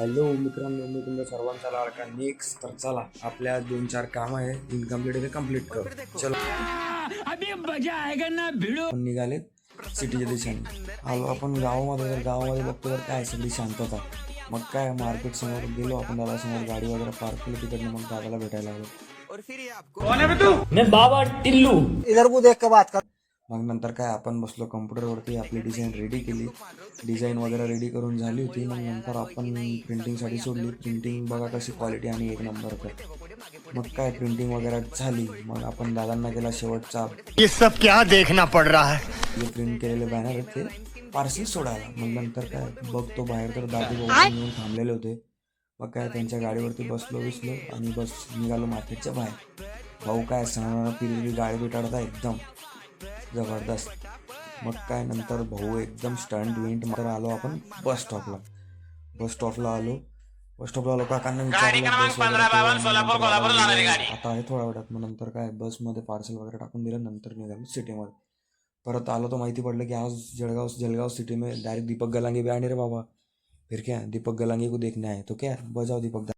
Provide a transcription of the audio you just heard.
Hello मित्रांनो, मी तुमच्या सर्वांचा लाडका नेक्स्ट. तर चला, आपल्या 2-4 काम आहे इनकम्प्लीट आहे ते कम्प्लीट करू. चलो अभी मजा आएगा ना भिड़ो. आपण निघाले सिटीच्या दिशेने. आलो आपण गावामध्ये, तर गावामध्ये बघतो तर काय सगळी शांतता. मग काय मार्केट समोर गेलो आपण, दादासमोर गाडी वगैरे पार्क केली, तिकडनं मग दादाला भेटायला लागलो. मैं बाबा टिल्लू. इधर को देख के बात कर। मग नंतर काय आपण बसलो कम्प्युटरवरती, आपली डिझाईन रेडी केली. डिझाईन वगैरे रेडी करून झाली होती. मग नंतर आपण प्रिंटिंगसाठी सोडली. प्रिंटिंग बघा कशी क्वालिटी आणि एक नंबर कर. मग काय प्रिंटिंग वगैरे झाली. मग आपण दादांना केला शेवटचा, ये सब क्या देखना पड़ रहा है। जे प्रिंट केलेले बॅनर आहेत ते पार्सल सोडायला. मग नंतर काय बघतो बाहेर तर दादू भाऊ येऊन थांबलेले होते. मग काय त्यांच्या गाडीवरती बसलो आणि बस निघालो मार्केटच्या बाहेर. भाऊ काय सणाला पिरली गाडी बिटाडता एकदम जबरदस्त. मग काय नंतर भाऊ एकदम स्टंट विंट मात्र आलो आपण बस स्टॉपला आलो. काकांना विचारलं बस वगैरे आता आहे थोड्या वेळात. मग नंतर काय बसमध्ये पार्सल वगैरे टाकून दिलं. नंतर निघालो सिटीमध्ये. परत आलो तो माहिती पडलं की आज जलगांव सिटी में डायरेक्ट दीपक गलांगे भी आने रे बाबा. फिर क्या दीपक गलांगे को देखना है तो क्या बजाओ दीपक